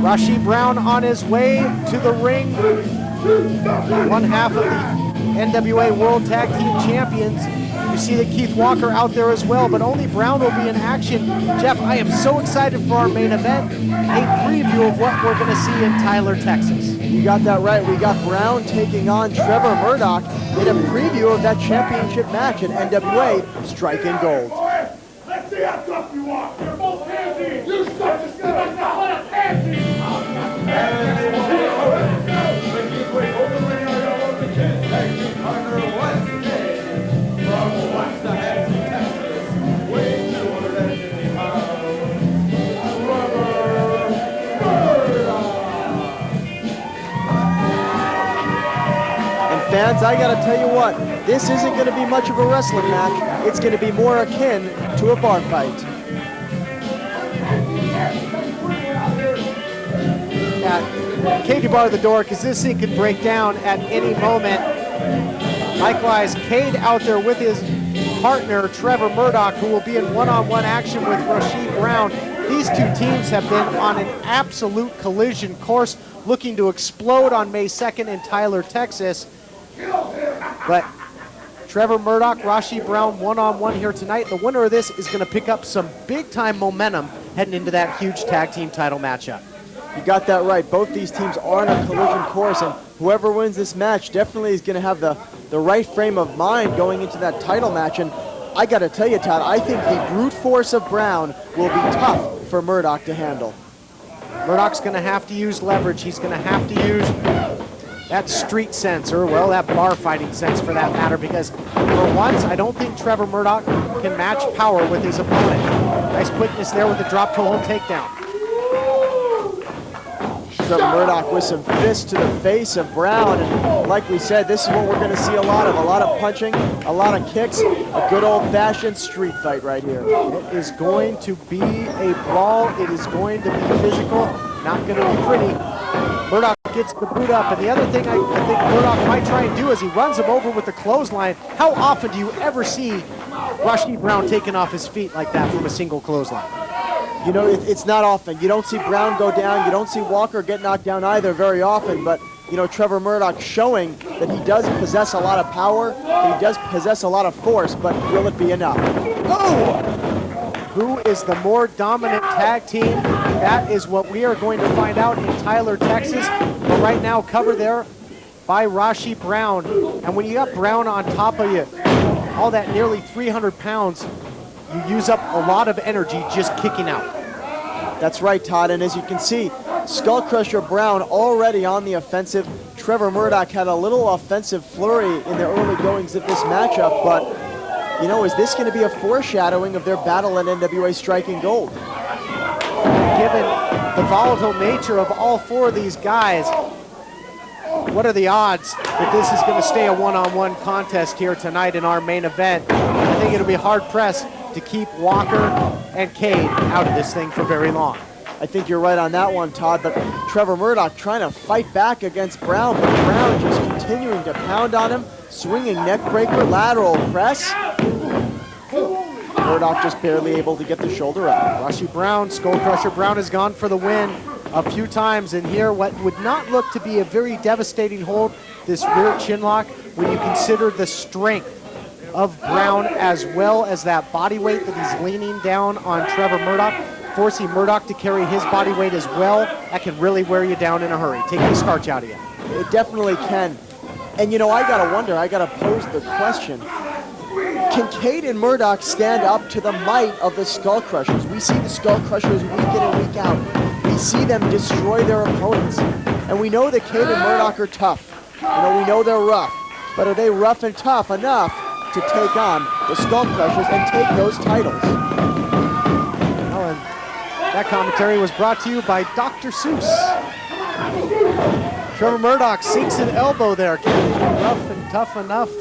Rasche Brown on his way to the ring. One half of the NWA World Tag Team Champions. You see that Keith Walker out there as well, but only Brown will be in action. Jeff, I am so excited for our main event. A preview of what we're going to see in Tyler, Texas. You got that right. We got Brown taking on Trevor Murdock in a preview of that championship match at NWA Strike in Gold. Let's see how tough you are. You're both handsy. You suck just like the hot handsy. Fans, I gotta tell you what, this isn't gonna be much of a wrestling match. It's gonna be more akin to a bar fight. Yeah, Cade, you bar the door because this thing could break down at any moment. Likewise, Cade out there with his partner, Trevor Murdock, who will be in one-on-one action with Rasche Brown. These two teams have been on an absolute collision course, looking to explode on May 2nd in Tyler, Texas. But Trevor Murdock, Rasche Brown, one-on-one here tonight. The winner of this is going to pick up some big-time momentum heading into that huge tag team title matchup. You got that right. Both these teams are on a collision course, and whoever wins this match definitely is going to have the right frame of mind going into that title match. And I got to tell you, Todd, I think the brute force of Brown will be tough for Murdock to handle. Murdock's going to have to use leverage. He's going to have to use that street sense, or well, that bar fighting sense for that matter, because for once, I don't think Trevor Murdock can match power with his opponent. Nice quickness there with the drop toe hold takedown. Trevor Murdock with some fists to the face of Brown, and like we said, this is what we're going to see a lot of punching, a lot of kicks, a good old-fashioned street fight right here. It is going to be a brawl. It is going to be physical, not going to be pretty. Murdock gets the boot up, and the other thing I think Murdock might try and do is he runs him over with the clothesline. How often do you ever see Rasche Brown taken off his feet like that from a single clothesline? You know, it's not often. You don't see Brown go down. You don't see Walker get knocked down either very often, but you know, Trevor Murdock showing that he does possess a lot of power, that he does possess a lot of force, but will it be enough? Oh! Who is the more dominant tag team? That is what we are going to find out in Tyler, Texas. But right now, covered there by Rasche Brown. And when you got Brown on top of you, all that nearly 300 pounds, you use up a lot of energy just kicking out. That's right, Todd. And as you can see, Skull Crusher Brown already on the offensive. Trevor Murdock had a little offensive flurry in the early goings of this matchup, but you know, is this going to be a foreshadowing of their battle at NWA Strike in Gold? Given the volatile nature of all four of these guys, what are the odds that this is going to stay a one-on-one contest here tonight in our main event? I think it'll be hard-pressed to keep Walker and Cade out of this thing for very long. I think you're right on that one, Todd, but Trevor Murdock trying to fight back against Brown, but Brown just continuing to pound on him, swinging neck breaker, lateral press. Murdock just barely able to get the shoulder up. Rasche Brown, Skull Crusher Brown has gone for the win a few times, and here what would not look to be a very devastating hold, this rear chin lock, when you consider the strength of Brown as well as that body weight that he's leaning down on Trevor Murdock, forcing Murdock to carry his body weight as well. That can really wear you down in a hurry, take the starch out of you. It definitely can. And you know, I gotta wonder, I gotta pose the question, can Cade and Murdock stand up to the might of the Skull Crushers? We see the Skull Crushers week in and week out. We see them destroy their opponents. And we know that Cade and Murdock are tough. You know, we know they're rough. But are they rough and tough enough to take on the Skull Crushers and take those titles? Well, and that commentary was brought to you by Dr. Seuss. Trevor Murdock sinks an elbow there. Can he be rough and tough enough?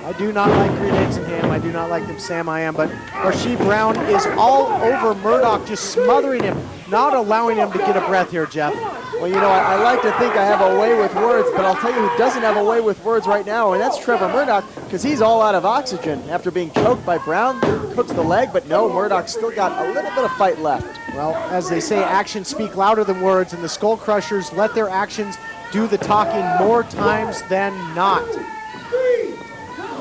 I do not like green eggs and ham. I do not like them Sam I am, but Rasche Brown is all over Murdock, just smothering him, not allowing him to get a breath here, Jeff. Well, you know, I like to think I have a way with words, but I'll tell you who doesn't have a way with words right now, and that's Trevor Murdock, because he's all out of oxygen after being choked by Brown. Cooks the leg, but no, Murdock's still got a little bit of fight left. Well, as they say, actions speak louder than words, and the Skull Crushers let their actions do the talking more times than not.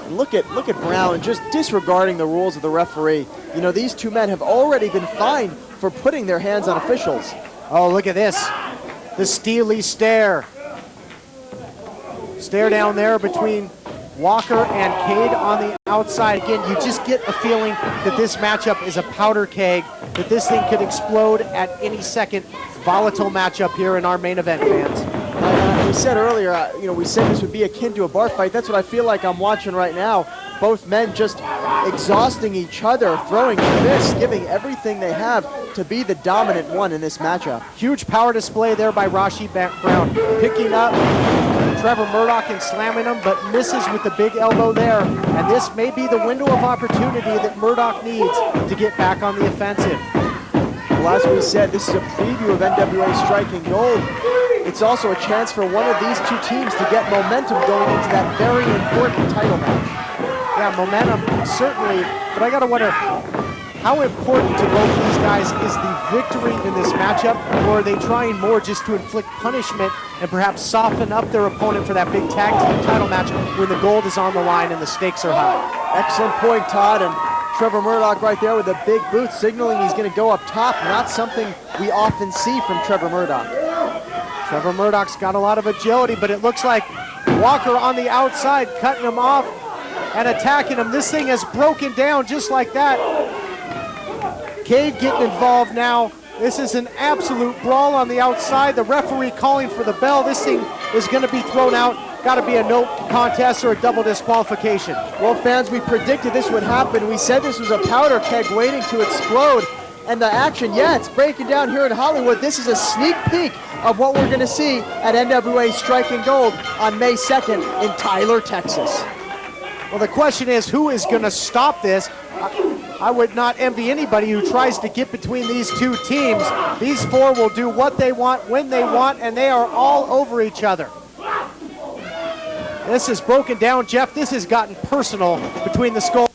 And look at Brown just disregarding the rules of the referee. You know, these two men have already been fined for putting their hands on officials. Oh, look at this. The steely stare. Stare down there between Walker and Cade on the outside. Again, you just get a feeling that this matchup is a powder keg, that this thing could explode at any second. Volatile matchup here in our main event, fans. We said earlier, you know, we said this would be akin to a bar fight. That's what I feel like I'm watching right now. Both men just exhausting each other, throwing fists, giving everything they have to be the dominant one in this matchup. Huge power display there by Rasche Brown, picking up Trevor Murdock and slamming him, but misses with the big elbow there. And this may be the window of opportunity that Murdock needs to get back on the offensive. Well, as we said, this is a preview of NWA Striking Gold. It's also a chance for one of these two teams to get momentum going into that very important title match. Yeah, momentum, certainly, but I gotta wonder, how important to both these guys is the victory in this matchup, or are they trying more just to inflict punishment and perhaps soften up their opponent for that big tag team title match when the gold is on the line and the stakes are high? Excellent point, Todd, and Trevor Murdock right there with the big boot signaling he's gonna go up top, not something we often see from Trevor Murdock. Trevor Murdock's got a lot of agility, but it looks like Walker on the outside cutting him off and attacking him. This thing has broken down just like that. Cade getting involved now. This is an absolute brawl on the outside. The referee calling for the bell. This thing is going to be thrown out. Got to be a no contest or a double disqualification. Well, fans, we predicted this would happen. We said this was a powder keg waiting to explode. And the action, yeah, it's breaking down here in Hollywood. This is a sneak peek of what we're going to see at NWA Striking Gold on May 2nd in Tyler, Texas. Well, the question is, who is going to stop this? I would not envy anybody who tries to get between these two teams. These four will do what they want, when they want, and they are all over each other. This is broken down, Jeff. This has gotten personal between the Skull